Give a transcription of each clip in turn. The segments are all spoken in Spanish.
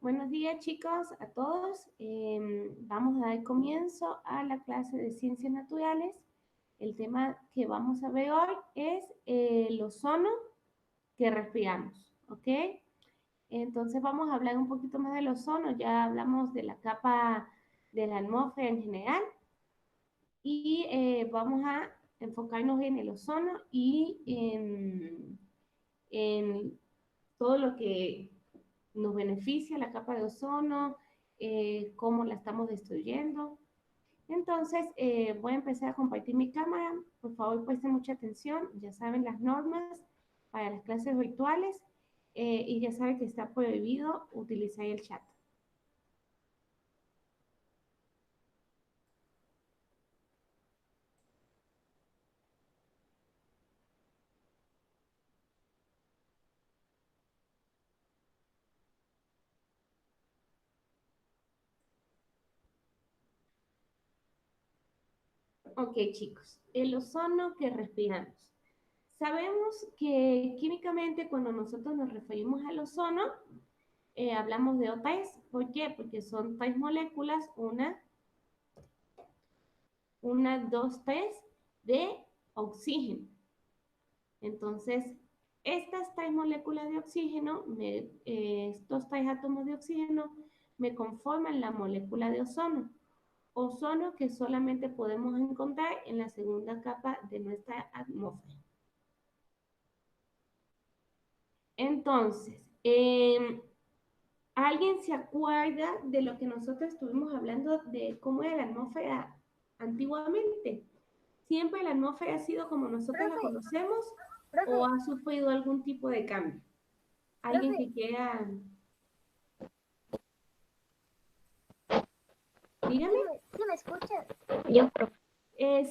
Buenos días chicos a todos. Vamos a dar comienzo a la clase de ciencias naturales. El tema que vamos a ver hoy es el ozono que respiramos, ¿ok? Entonces vamos a hablar un poquito más del ozono. Ya hablamos de la capa de la atmósfera en general y vamos a enfocarnos en el ozono y en todo lo que nos beneficia la capa de ozono, cómo la estamos destruyendo. Entonces, voy a empezar a compartir mi cámara. Por favor, presten mucha atención. Ya saben las normas para las clases virtuales y ya saben que está prohibido utilizar el chat. Ok, chicos, el ozono que respiramos. Sabemos que químicamente cuando nosotros nos referimos al ozono, hablamos de O3. ¿Por qué? Porque son tres moléculas, dos, tres de oxígeno. Entonces, estas tres moléculas de oxígeno, estos tres átomos de oxígeno, me conforman la molécula de ozono. Ozono que solamente podemos encontrar en la segunda capa de nuestra atmósfera. Entonces, ¿alguien se acuerda de lo que nosotros estuvimos hablando de cómo era la atmósfera antiguamente? ¿Siempre la atmósfera ha sido como nosotros la conocemos o ha sufrido algún tipo de cambio? ¿Alguien que quiera? Dígame. ¿Sí me escuchas? Yo, profe.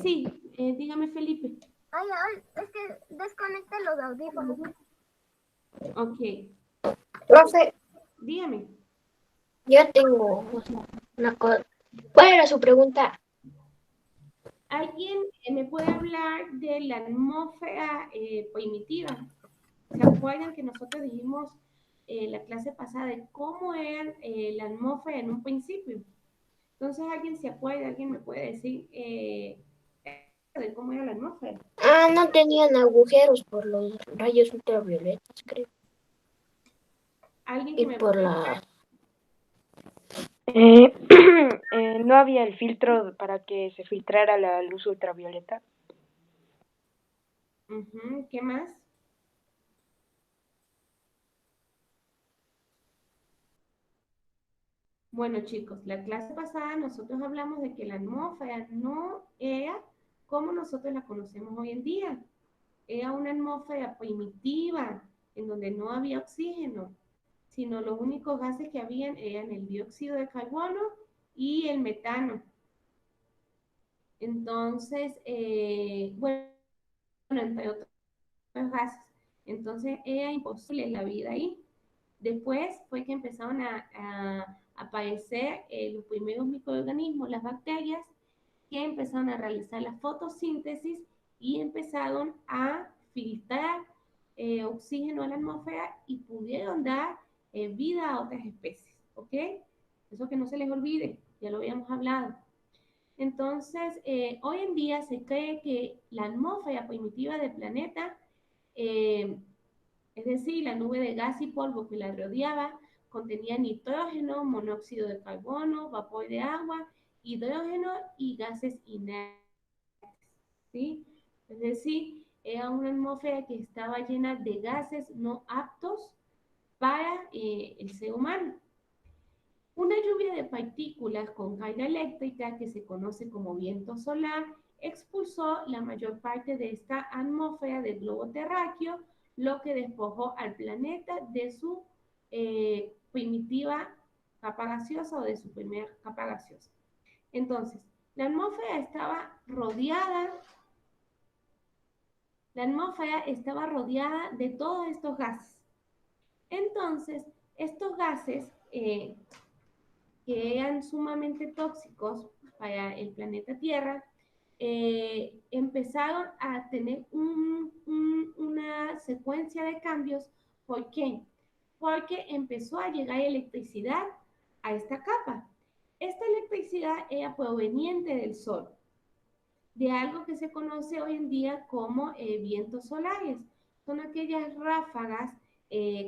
Sí, dígame Felipe. Ay, es que desconecta los audífonos. Ok, Profe, dígame. yo tengo una cosa. ¿Cuál era su pregunta? ¿Alguien me puede hablar de la atmósfera primitiva? ¿Se acuerdan que nosotros dijimos la clase pasada de cómo era la atmósfera en un principio? Entonces, ¿alguien se acuerda? ¿Alguien me puede decir de cómo era la atmósfera? Ah, no tenían agujeros por los rayos ultravioletas, creo. ¿Alguien que Y me por puede la... No había el filtro para que se filtrara la luz ultravioleta. ¿Qué más? Bueno, chicos, la clase pasada nosotros hablamos de que la atmósfera no era como nosotros la conocemos hoy en día. Era una atmósfera primitiva, en donde no había oxígeno, sino los únicos gases que habían eran el dióxido de carbono y el metano. Entonces, bueno, entre otros gases. Entonces, era imposible la vida ahí. Después fue que empezaron a aparecer los primeros microorganismos, las bacterias, que empezaron a realizar la fotosíntesis y empezaron a filtrar oxígeno a la atmósfera y pudieron dar vida a otras especies, ¿ok? Eso que no se les olvide, ya lo habíamos hablado. Entonces, hoy en día se cree que la atmósfera primitiva del planeta, es decir, la nube de gas y polvo que la rodeaba, contenía nitrógeno, monóxido de carbono, vapor de agua, hidrógeno y gases inertes, ¿sí? Es decir, era una atmósfera que estaba llena de gases no aptos para el ser humano. Una lluvia de partículas con carga eléctrica, que se conoce como viento solar, expulsó la mayor parte de esta atmósfera del globo terráqueo, lo que despojó al planeta de su primitiva capa gaseosa o de su primera capa gaseosa. Entonces, la atmósfera estaba rodeada de todos estos gases. Entonces, estos gases que eran sumamente tóxicos para el planeta Tierra, empezaron a tener una secuencia de cambios. ¿Por qué? porque empezó a llegar electricidad a esta capa. Esta electricidad era proveniente del sol, de algo que se conoce hoy en día como vientos solares. Son aquellas ráfagas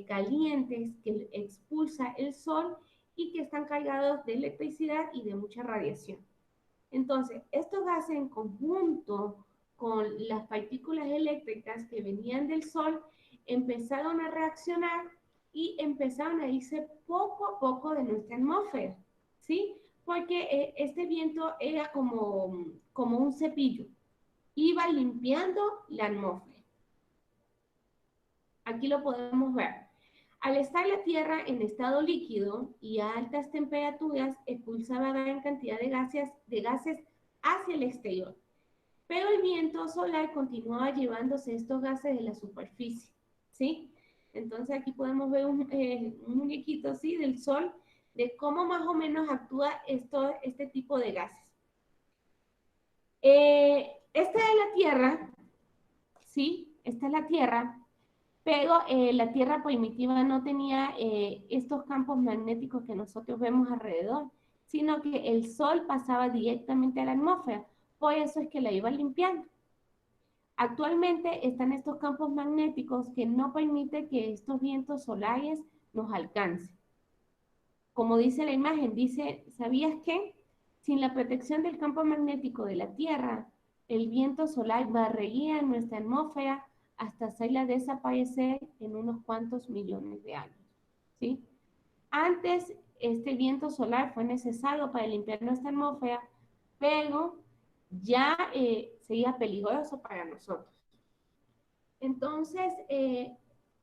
calientes que expulsa el sol y que están cargados de electricidad y de mucha radiación. Entonces, estos gases en conjunto con las partículas eléctricas que venían del sol empezaron a reaccionar y empezaron a irse poco a poco de nuestra atmósfera, ¿sí? Porque este viento era como un cepillo, iba limpiando la atmósfera. Aquí lo podemos ver. Al estar la Tierra en estado líquido y a altas temperaturas, expulsaba gran cantidad de gases hacia el exterior. Pero el viento solar continuaba llevándose estos gases de la superficie, ¿sí? Entonces aquí podemos ver un muñequito, ¿sí? Del sol, de cómo más o menos actúa este tipo de gases. Esta es la Tierra, ¿sí? Esta es la Tierra, pero la Tierra primitiva no tenía estos campos magnéticos que nosotros vemos alrededor, sino que el sol pasaba directamente a la atmósfera, por eso es que la iba limpiando. Actualmente están estos campos magnéticos que no permiten que estos vientos solares nos alcancen. Como dice la imagen, dice, ¿sabías que? Sin la protección del campo magnético de la Tierra, el viento solar barrería nuestra atmósfera hasta hacerla desaparecer en unos cuantos millones de años, ¿sí? Antes, este viento solar fue necesario para limpiar nuestra atmósfera, pero ya sería peligroso para nosotros. Entonces,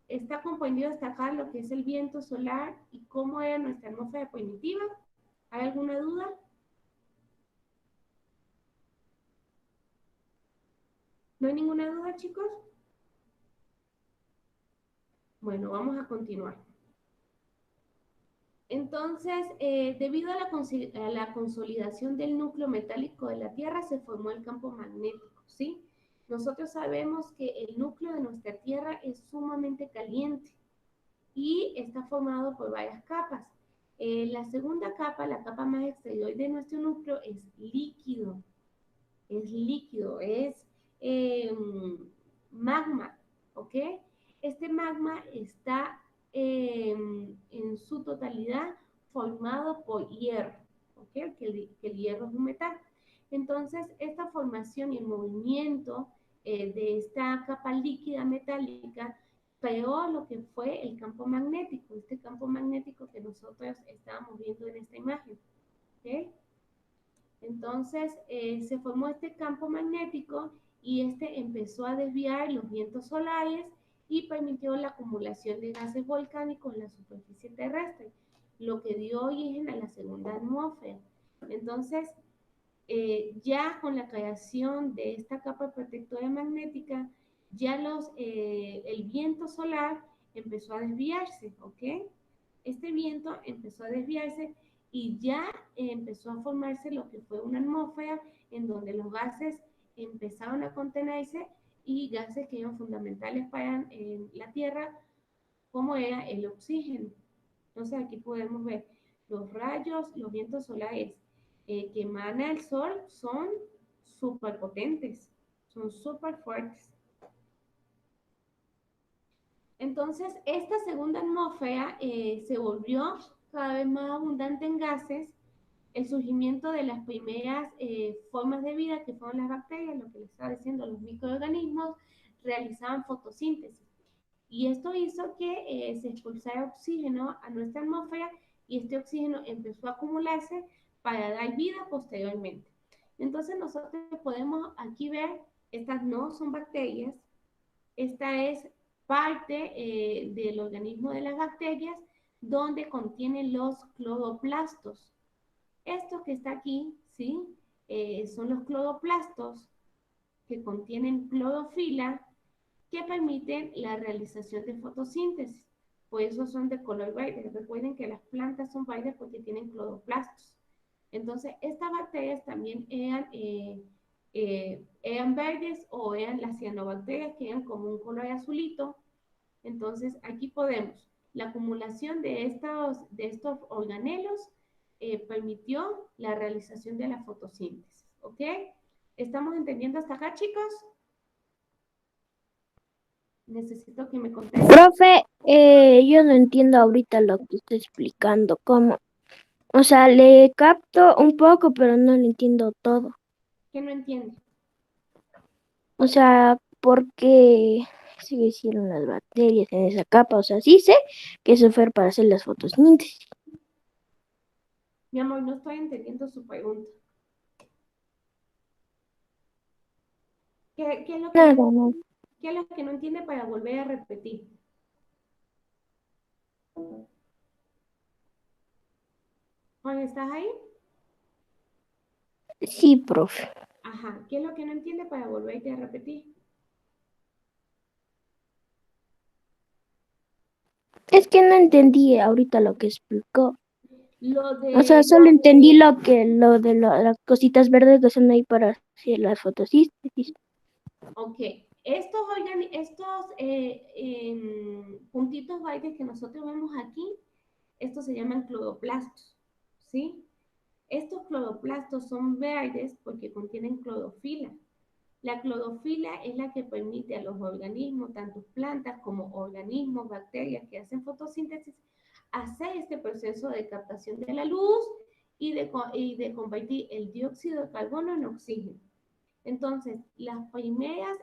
está comprendido destacar lo que es el viento solar y cómo era nuestra atmósfera primitiva. ¿Hay alguna duda? ¿No hay ninguna duda, chicos? Bueno, vamos a continuar. Entonces, debido a la consolidación del núcleo metálico de la Tierra, se formó el campo magnético, ¿sí? Nosotros sabemos que el núcleo de nuestra Tierra es sumamente caliente y está formado por varias capas. La segunda capa, la capa más exterior de nuestro núcleo, es líquido. Es líquido, es magma, ¿ok? Este magma está en su totalidad formado por hierro, ¿ok? Que el hierro es un metal. Entonces, esta formación y el movimiento de esta capa líquida metálica creó lo que fue el campo magnético, este campo magnético que nosotros estábamos viendo en esta imagen, ¿ok? Entonces, se formó este campo magnético y este empezó a desviar los vientos solares y permitió la acumulación de gases volcánicos en la superficie terrestre, lo que dio origen a la segunda atmósfera. Entonces, ya con la creación de esta capa protectora magnética, ya el viento solar empezó a desviarse, ¿ok? Este viento empezó a desviarse y ya empezó a formarse lo que fue una atmósfera en donde los gases empezaron a contenerse y gases que eran fundamentales para la Tierra, como era el oxígeno. Entonces aquí podemos ver los rayos, los vientos solares que emana el sol son súper potentes, son súper fuertes. Entonces, esta segunda atmósfera se volvió cada vez más abundante en gases. El surgimiento de las primeras formas de vida, que fueron las bacterias, lo que les estaba diciendo, los microorganismos, realizaban fotosíntesis. Y esto hizo que se expulsara oxígeno a nuestra atmósfera y este oxígeno empezó a acumularse para dar vida posteriormente. Entonces nosotros podemos aquí ver, estas no son bacterias, esta es parte del organismo de las bacterias donde contienen los cloroplastos. Esto que está aquí, ¿sí? Son los cloroplastos que contienen clorofila que permiten la realización de fotosíntesis. Por eso son de color verde. Recuerden que las plantas son verdes porque tienen cloroplastos. Entonces, estas bacterias también eran verdes o eran las cianobacterias que eran como un color azulito. Entonces, aquí podemos La acumulación de estos organelos permitió la realización de la fotosíntesis, ¿ok? ¿Estamos entendiendo hasta acá, chicos? Necesito que me contesten. Profe, yo no entiendo ahorita lo que está explicando. ¿Cómo? O sea, le capto un poco, pero no le entiendo todo. ¿Qué no entiende? O sea, ¿por qué se hicieron las bacterias en esa capa? O sea, sí sé que eso fue para hacer las fotosíntesis. Mi amor, no estoy entendiendo su pregunta. ¿Qué es lo que Nada, no, no. qué es lo que no entiende para volver a repetir? Juan, ¿estás ahí? Sí, profe. Ajá. ¿Qué es lo que no entiende para volverte a repetir? Es que no entendí ahorita lo que explicó. Lo O sea, de, solo entendí lo de las cositas verdes que son ahí para hacer la fotosíntesis. ok, estos puntitos verdes que nosotros vemos aquí, estos se llaman cloroplastos, ¿sí? Estos cloroplastos son verdes porque contienen clorofila. La clorofila es la que permite a los organismos, tanto plantas como organismos, bacterias que hacen fotosíntesis, hacer este proceso de captación de la luz y de convertir el dióxido de carbono en oxígeno. Entonces, las primeras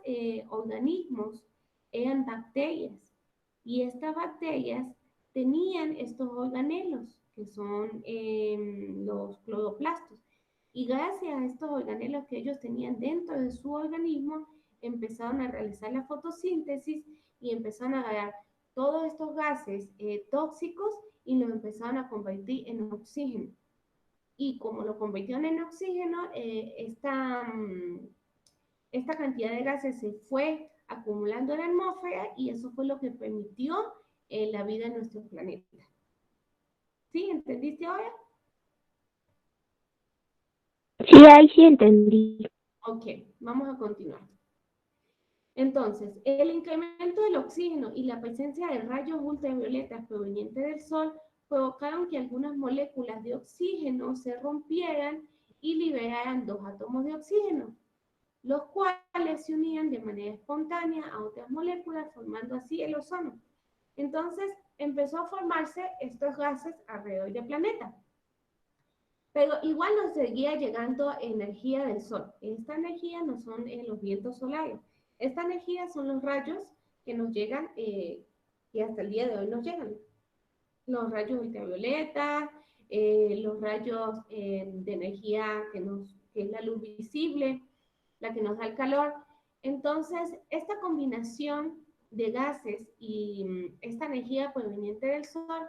organismos eran bacterias y estas bacterias tenían estos organelos que son los cloroplastos. Y gracias a estos organelos que ellos tenían dentro de su organismo, empezaron a realizar la fotosíntesis y empezaron a agarrar todos estos gases tóxicos y los empezaron a convertir en oxígeno. Y como lo convirtieron en oxígeno, esta cantidad de gases se fue acumulando en la atmósfera y eso fue lo que permitió la vida en nuestro planeta. ¿Sí? ¿Entendiste ahora? Sí, ahí sí entendí. Ok, vamos a continuar. Entonces, el incremento del oxígeno y la presencia de rayos ultravioletas provenientes del Sol provocaron que algunas moléculas de oxígeno se rompieran y liberaran dos átomos de oxígeno, los cuales se unían de manera espontánea a otras moléculas, formando así el ozono. Entonces, empezó a formarse estos gases alrededor del planeta. Pero igual nos seguía llegando energía del Sol. Esta energía no son los vientos solares. Esta energía son los rayos que nos llegan, que hasta el día de hoy nos llegan. Los rayos ultravioleta, los rayos de energía que es la luz visible, la que nos da el calor. Entonces, esta combinación de gases y esta energía proveniente del Sol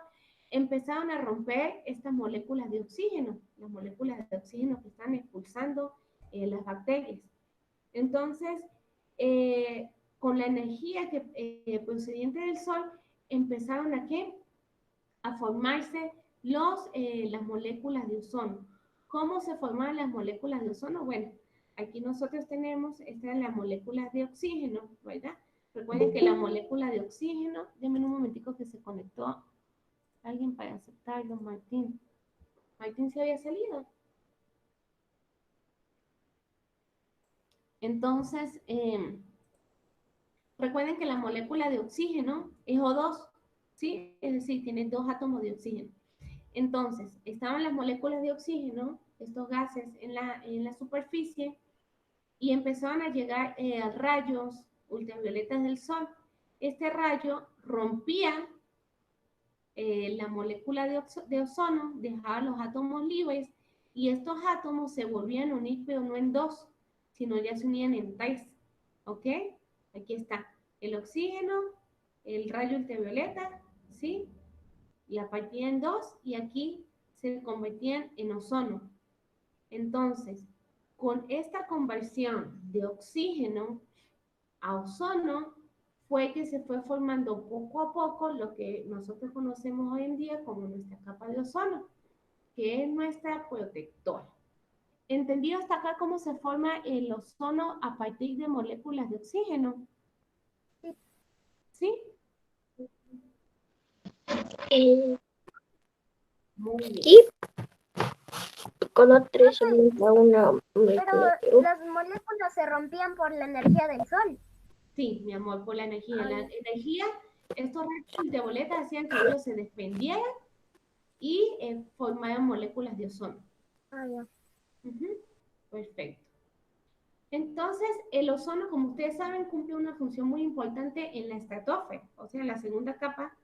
empezaron a romper estas moléculas de oxígeno, las moléculas de oxígeno que están expulsando las bacterias. Entonces, con la energía procedente del Sol, empezaron a ¿qué? A formarse las moléculas de ozono. ¿Cómo se forman las moléculas de ozono? Bueno, aquí nosotros tenemos, estas son las moléculas de oxígeno, ¿verdad? Recuerden que la molécula de oxígeno, denme un momentico que se conectó alguien para aceptarlo, Martín. Martín se había salido. Entonces, recuerden que la molécula de oxígeno es O2, ¿sí? Es decir, tiene dos átomos de oxígeno. Entonces, estaban las moléculas de oxígeno, estos gases en la superficie, y empezaron a llegar rayos ultravioletas del Sol. Este rayo rompía la molécula de ozono, dejaba los átomos libres, y estos átomos se volvían a unir, pero no en dos, sino ya se unían en tres. ¿Ok? Aquí está el oxígeno, el rayo ultravioleta, ¿sí? La partían en dos y aquí se convertían en ozono. Entonces, con esta conversión de oxígeno a ozono, fue que se fue formando poco a poco lo que nosotros conocemos hoy en día como nuestra capa de ozono, que es nuestra protectora. ¿Entendido hasta acá cómo se forma el ozono a partir de moléculas de oxígeno? ¿Sí? Muy bien. Y con otra se aumenta una molécula. Pero las moléculas se rompían por la energía del sol. Sí, mi amor, por la energía. La Ay. energía, estos rayos ultravioleta hacían que ellos se desprendieran y formaran moléculas de ozono. Ah, ya. Ujú, perfecto. Entonces, el ozono, como ustedes saben, cumple una función muy importante en la estratosfera, o sea, en la segunda capa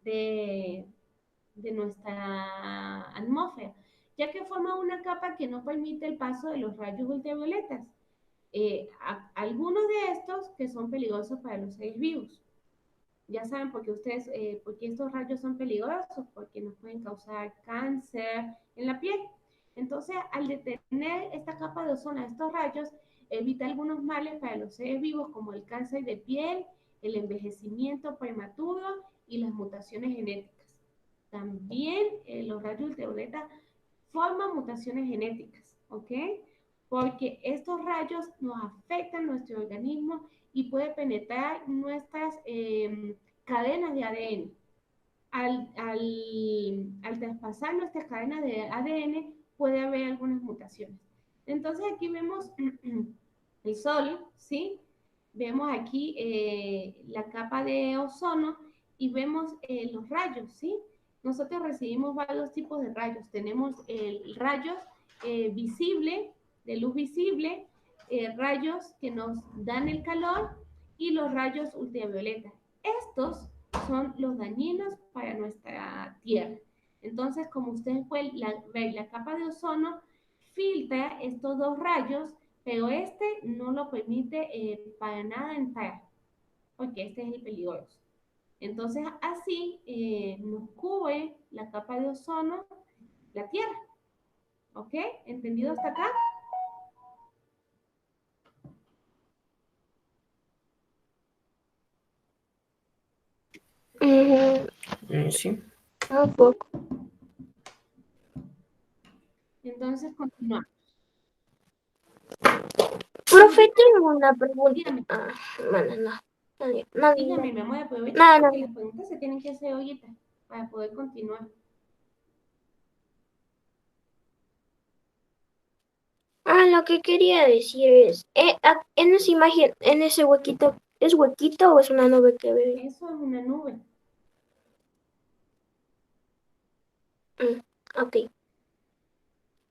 de nuestra atmósfera, ya que forma una capa que no permite el paso de los rayos ultravioletas. Algunos de estos que son peligrosos para los seres vivos. Ya saben por qué estos rayos son peligrosos, porque nos pueden causar cáncer en la piel. Entonces, al detener esta capa de ozono a estos rayos, evita algunos males para los seres vivos como el cáncer de piel, el envejecimiento prematuro y las mutaciones genéticas. También los rayos ultravioleta forman mutaciones genéticas, ¿ok? Porque estos rayos nos afectan nuestro organismo y puede penetrar nuestras cadenas de ADN. Al traspasar nuestras cadenas de ADN puede haber algunas mutaciones. Entonces aquí vemos el sol, ¿sí? Vemos aquí la capa de ozono y vemos los rayos, ¿sí? Nosotros recibimos varios tipos de rayos. Tenemos rayos visibles, de luz visible, rayos que nos dan el calor y los rayos ultravioleta. Estos son los dañinos para nuestra Tierra. Entonces, como ustedes pueden ver, la capa de ozono filtra estos dos rayos, pero este no lo permite para nada entrar, porque este es el peligroso. Entonces, así nos cubre la capa de ozono la Tierra. ¿Ok? ¿Entendido hasta acá? Sí. Un poco. Entonces, continuamos. Profe, tengo una pregunta. Dígame. Bueno, no. Nadie. Dígame, mi amor, aprovecha No, porque no. las preguntas se tienen que hacer ahorita para poder continuar. Lo que quería decir es, en esa imagen, en ese huequito, ¿es huequito o es una nube que ve? Eso es una nube. Ok.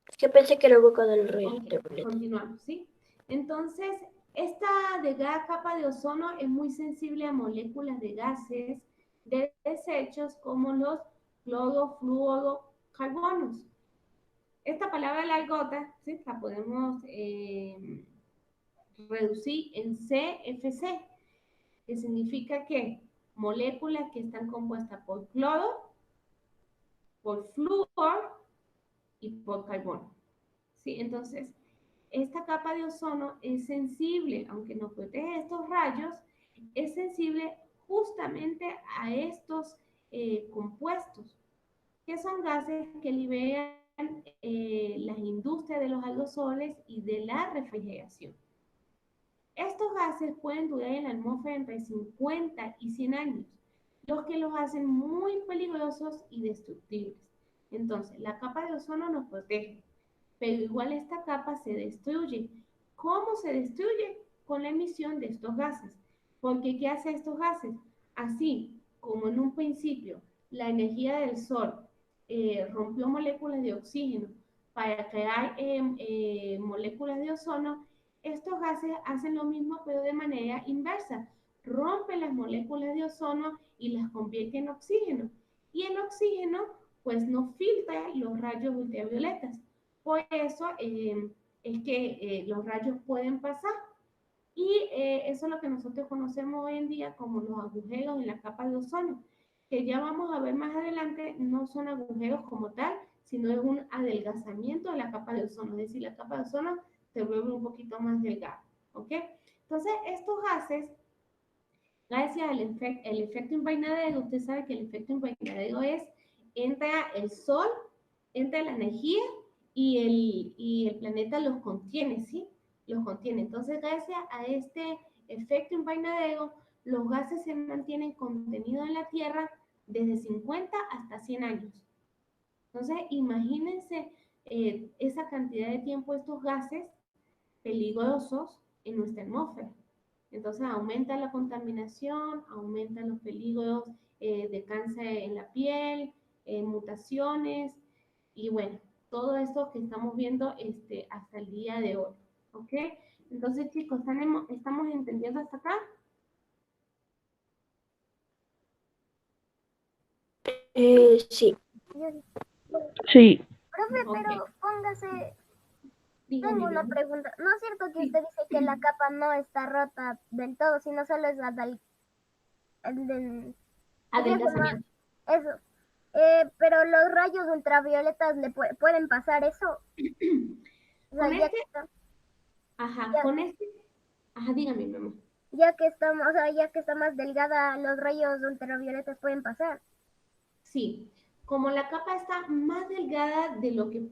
Es que pensé que era el hueco del rey. Ok, continuamos, ¿sí? Entonces, esta delgada capa de ozono es muy sensible a moléculas de gases de desechos como los clorofluorocarbonos. Esta palabra largota, ¿sí? La podemos reducir en CFC, que significa que moléculas que están compuestas por cloro, por flúor y por carbono. ¿Sí? Entonces, esta capa de ozono es sensible, aunque nos protege estos rayos, es sensible justamente a estos compuestos, que son gases que liberan las industrias de los aerosoles y de la refrigeración. Estos gases pueden durar en la atmósfera entre 50 y 100 años, lo que los hacen muy peligrosos y destructibles. Entonces, la capa de ozono nos protege, pero igual esta capa se destruye. ¿Cómo se destruye? Con la emisión de estos gases. Porque ¿qué hace estos gases? Así como en un principio la energía del Sol rompió moléculas de oxígeno para crear moléculas de ozono, estos gases hacen lo mismo pero de manera inversa. Rompen las moléculas de ozono y las convierten en oxígeno. Y el oxígeno pues no filtra los rayos ultravioletas. Por eso es que los rayos pueden pasar. Y eso es lo que nosotros conocemos hoy en día como los agujeros en la capa de ozono, que ya vamos a ver más adelante, no son agujeros como tal, sino es un adelgazamiento de la capa de ozono, es decir, la capa de ozono se vuelve un poquito más delgada, ¿ok? Entonces, estos gases, gracias al efecto invernadero, usted sabe que el efecto invernadero es, entra el sol, entra la energía y el planeta los contiene, ¿sí? Los contiene. Entonces, gracias a este efecto invernadero, los gases se mantienen contenidos en la Tierra desde 50 hasta 100 años. Entonces, imagínense esa cantidad de tiempo estos gases peligrosos en nuestra atmósfera. Entonces, aumenta la contaminación, aumentan los peligros de cáncer en la piel, mutaciones y bueno, todo esto que estamos viendo hasta el día de hoy. ¿Ok? Entonces, chicos, ¿estamos entendiendo hasta acá? Sí. Sí. Profe, Ok. pero póngase, Dígame, tengo una Diana. pregunta. ¿No es cierto que Sí. usted dice que la capa no está rota del todo, sino solo es Adelgazamiento. eso? Pero los rayos ultravioletas le pueden pasar eso. O sea, Con este, ajá, ya- con este, ajá, dígame, mamá. ya que estamos, o sea, ya que está más delgada, los rayos ultravioletas pueden pasar. Sí, como la capa está más delgada de lo que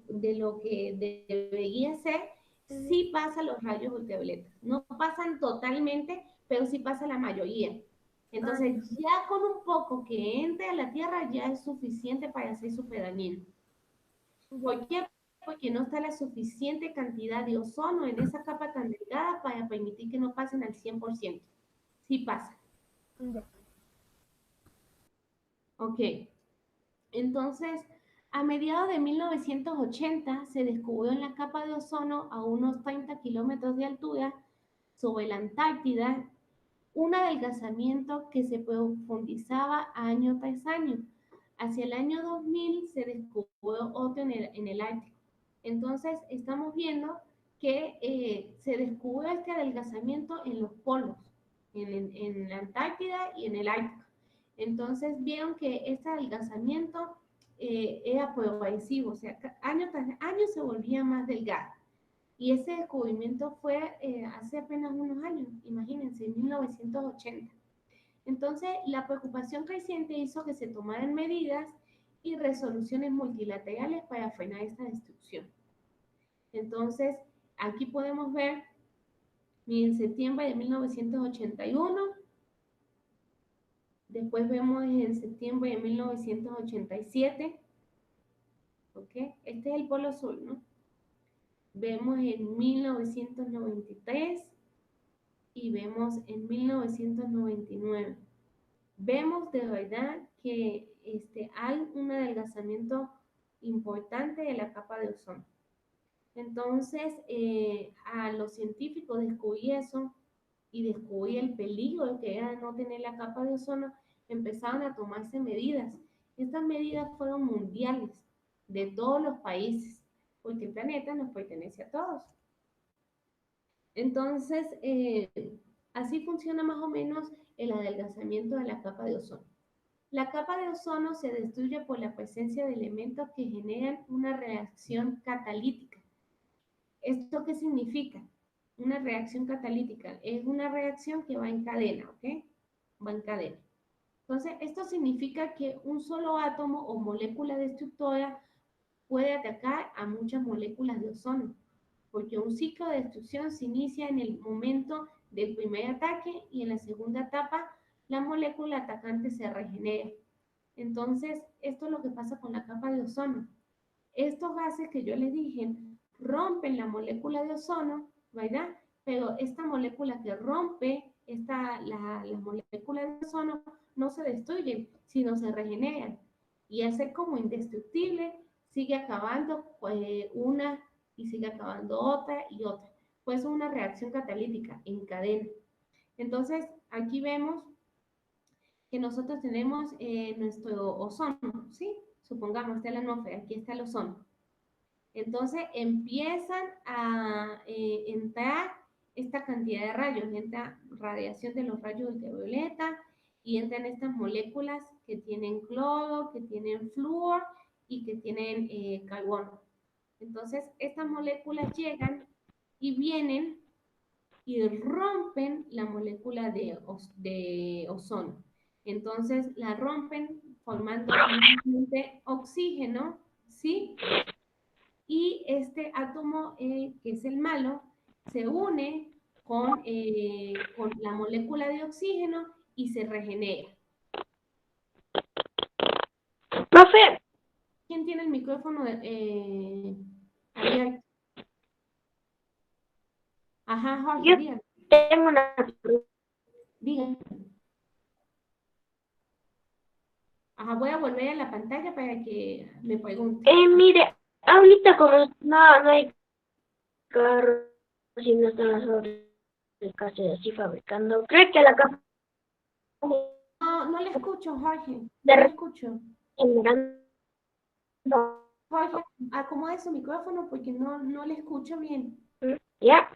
debería ser, Ujú. sí pasan los rayos ultravioletas. No pasan totalmente, pero sí pasa la mayoría. Ah, Entonces, ya con un poco que entre a la Tierra ya es suficiente para ser súper dañino. ya, ¿Por qué? Porque no está la suficiente cantidad de ozono en esa capa tan delgada para permitir que no pasen al 100%. Sí pasa. ya. Ok. Entonces, a mediados de 1980 se descubrió en la capa de ozono a unos 30 kilómetros de altura sobre la Antártida un adelgazamiento que se profundizaba año tras año. Hacia el año 2000 se descubrió otro en el Ártico. Entonces, estamos viendo que se descubrió este adelgazamiento en los polos, en la Antártida y en el Ártico. Entonces, vieron que este adelgazamiento era progresivo, o sea, año tras año se volvía más delgado. Y ese descubrimiento fue hace apenas unos años, imagínense, en 1980. Entonces, la preocupación creciente hizo que se tomaran medidas y resoluciones multilaterales para frenar esta destrucción. Entonces, aquí podemos ver, en septiembre de 1981, después vemos en septiembre de 1987, ¿ok? Este es el polo sur, ¿no? Vemos en 1993 y vemos en 1999. Vemos de verdad que hay un adelgazamiento importante de la capa de ozono. Entonces, a los científicos descubrí eso y descubrí el peligro que era no tener la capa de ozono, empezaron a tomarse medidas. Estas medidas fueron mundiales, de todos los países, porque el planeta nos pertenece a todos. Entonces, así funciona más o menos el adelgazamiento de la capa de ozono. La capa de ozono se destruye por la presencia de elementos que generan una reacción catalítica. ¿Esto qué significa? Una reacción catalítica es una reacción que va en cadena, ¿ok? Va en cadena. Entonces, esto significa que un solo átomo o molécula destructora puede atacar a muchas moléculas de ozono, porque un ciclo de destrucción se inicia en el momento del primer ataque y en la segunda etapa la molécula atacante se regenera. Entonces, esto es lo que pasa con la capa de ozono. Estos gases que yo les dije rompen la molécula de ozono, ¿verdad? Pero esta molécula que rompe la molécula de ozono no se destruyen, sino se regeneran. Y al ser como indestructible, sigue acabando una y sigue acabando otra y otra. Pues es una reacción catalítica en cadena. Entonces, aquí vemos que nosotros tenemos nuestro ozono, ¿sí? Supongamos, está la atmósfera, aquí está el ozono. Entonces empiezan a entrar esta cantidad de rayos, entra radiación de los rayos ultravioleta y entran estas moléculas que tienen cloro, que tienen flúor y que tienen carbono. Entonces estas moléculas llegan y vienen y rompen la molécula de ozono. Entonces la rompen formando oxígeno, ¿sí? Y este átomo, que es el malo, se une con la molécula de oxígeno y se regenera. Profe, ¿Quién tiene el micrófono abierto? Ajá, Jorge, yo dígame. tengo una pregunta. Dígame. Ajá, voy a volver a la pantalla para que me pregunte. Mire, ahorita como no hay carros y no están las fábricas así fabricando, ¿cree que la capa No, no le escucho, Jorge. de No le escucho. generando? Jorge, acomode su micrófono porque no le escucho bien. ¿Ya?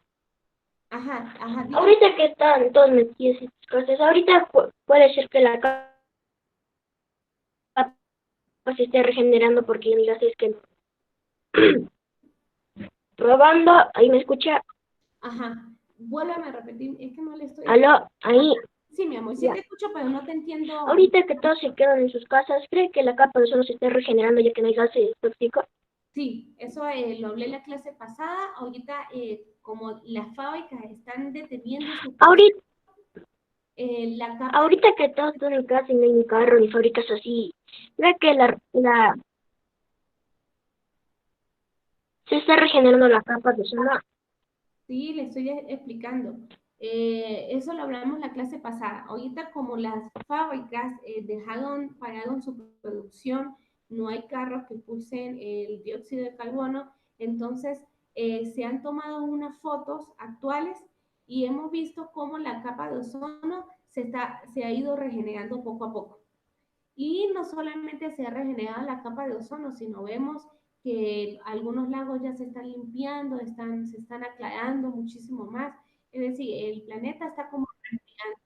Ajá, dígame. Ahorita que están todos metidos y cosas, ahorita puede ser que la capa se esté regenerando porque el gas es que probando, ahí me escucha. Ajá, vuélvame a repetir, es que no le estoy... Aló, ahí. Sí, mi amor, sí Ya. te escucho, pero no te entiendo. Ahorita que todos se quedan en sus casas, ¿cree que la capa de ozono se esté regenerando ya que no hay gases tóxicos? Sí, eso lo hablé en la clase pasada. Ahorita, como las fábricas están deteniendo su Ahorita, la capa... ahorita que todos están en casa y no hay ni carro ni fábricas así, ¿cree que se está regenerando la capa de ozono? Sí, le estoy explicando. Eso lo hablamos en la clase pasada. Ahorita como las fábricas pararon su producción, no hay carros que pulsen el dióxido de carbono, entonces se han tomado unas fotos actuales y hemos visto cómo la capa de ozono se ha ido regenerando poco a poco. Y no solamente se ha regenerado la capa de ozono, sino vemos que algunos lagos ya se están limpiando, se están aclarando muchísimo más. Es decir, el planeta está como respirando.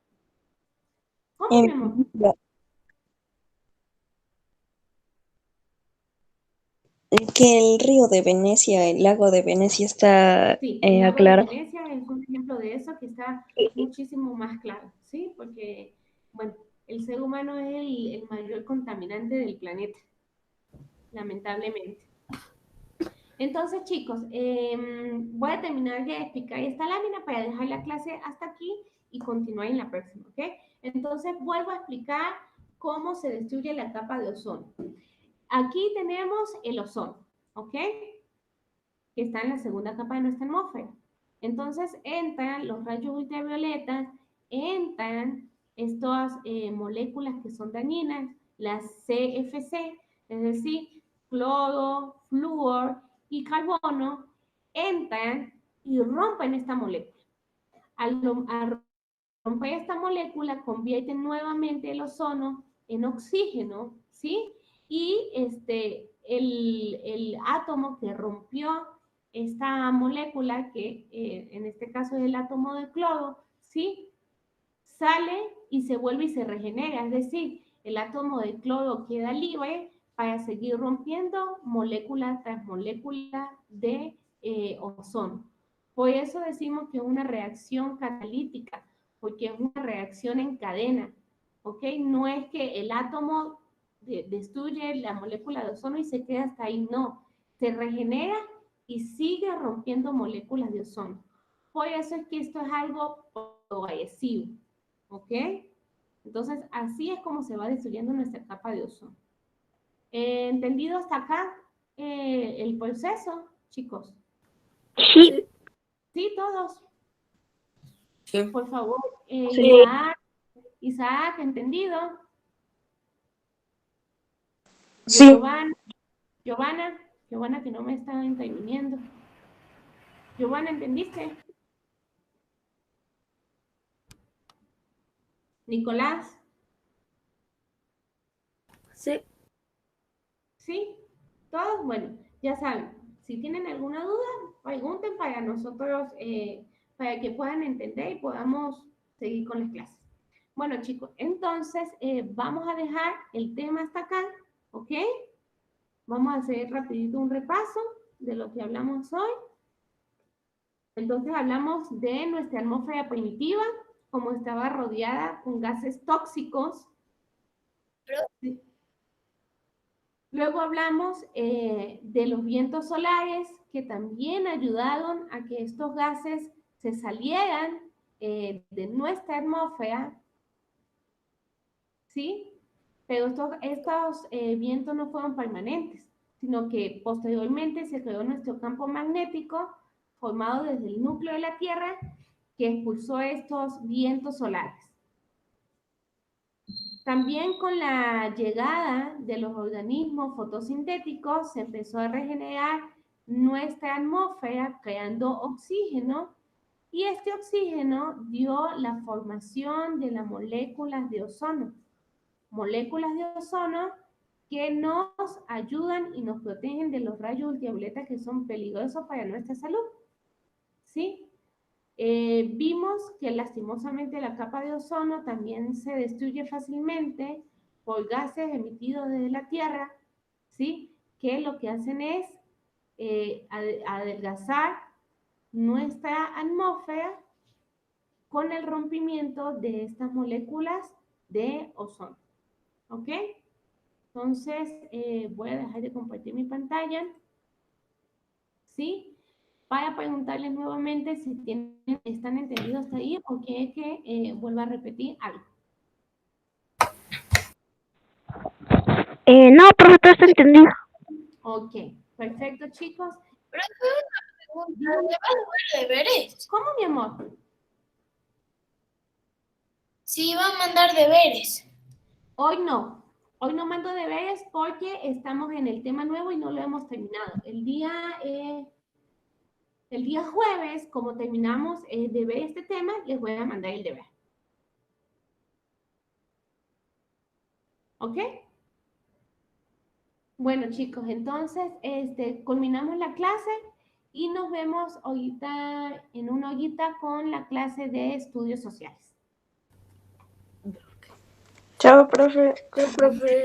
¿Cómo, mi amor? Que el río de Venecia, el lago de Venecia está Sí, el lago de aclarado. Venecia es un ejemplo de eso que está muchísimo más claro, ¿sí? Porque, bueno, el ser humano es el mayor contaminante del planeta, lamentablemente. Entonces, chicos, voy a terminar de explicar esta lámina para dejar la clase hasta aquí y continuar en la próxima, ¿ok? Entonces, vuelvo a explicar cómo se destruye la capa de ozono. Aquí tenemos el ozono, ¿ok? Que está en la segunda capa de nuestra atmósfera. Entonces, entran los rayos ultravioletas, entran estas moléculas que son dañinas, las CFC, es decir, cloro, flúor y carbono, entran y rompen esta molécula. Al romper esta molécula, convierten nuevamente el ozono en oxígeno, ¿sí? Y el átomo que rompió esta molécula, que en este caso es el átomo de cloro, ¿sí? Sale y se vuelve y se regenera, es decir, el átomo de cloro queda libre para seguir rompiendo molécula tras molécula de ozono. Por eso decimos que es una reacción catalítica, porque es una reacción en cadena, ¿ok? No es que el átomo destruye la molécula de ozono y se queda hasta ahí, no. Se regenera y sigue rompiendo moléculas de ozono. Por eso es que esto es algo progresivo, ¿ok? Entonces, así es como se va destruyendo nuestra capa de ozono. ¿Entendido hasta acá el proceso, chicos? Sí. Sí, todos. Sí. Por favor, Sí. Isaac, ¿entendido? Sí. Giovanna, que no me está interviniendo. Giovanna, ¿entendiste? Nicolás. Sí. ¿Sí? ¿Todos? Bueno, ya saben, si tienen alguna duda, pregunten para nosotros, para que puedan entender y podamos seguir con las clases. Bueno, chicos, entonces vamos a dejar el tema hasta acá, ¿ok? Vamos a hacer rapidito un repaso de lo que hablamos hoy. Entonces hablamos de nuestra atmósfera primitiva, como estaba rodeada con gases tóxicos. Luego hablamos de los vientos solares que también ayudaron a que estos gases se salieran de nuestra atmósfera, ¿sí? Pero estos vientos no fueron permanentes, sino que posteriormente se creó nuestro campo magnético formado desde el núcleo de la Tierra que expulsó estos vientos solares. También con la llegada de los organismos fotosintéticos se empezó a regenerar nuestra atmósfera creando oxígeno y este oxígeno dio la formación de las moléculas de ozono. Moléculas de ozono que nos ayudan y nos protegen de los rayos ultravioleta que son peligrosos para nuestra salud. ¿Sí? Vimos que lastimosamente la capa de ozono también se destruye fácilmente por gases emitidos desde la Tierra, ¿sí? Que lo que hacen es adelgazar nuestra atmósfera con el rompimiento de estas moléculas de ozono. ¿Ok? Entonces, voy a dejar de compartir mi pantalla. ¿Sí? Para preguntarles nuevamente si están entendidos hasta ahí o quieren que vuelva a repetir algo. No, profe, todo está entendido. Ok, perfecto, chicos. ¿Le van a dar deberes? ¿Cómo, mi amor? Sí, va a mandar deberes. Hoy no mando deberes porque estamos en el tema nuevo y no lo hemos terminado. El día jueves, como terminamos de ver este tema, les voy a mandar el deber. ¿Ok? Bueno, chicos, entonces culminamos la clase y nos vemos ahorita en una horita con la clase de estudios sociales. Chao, profe. Sí, profe.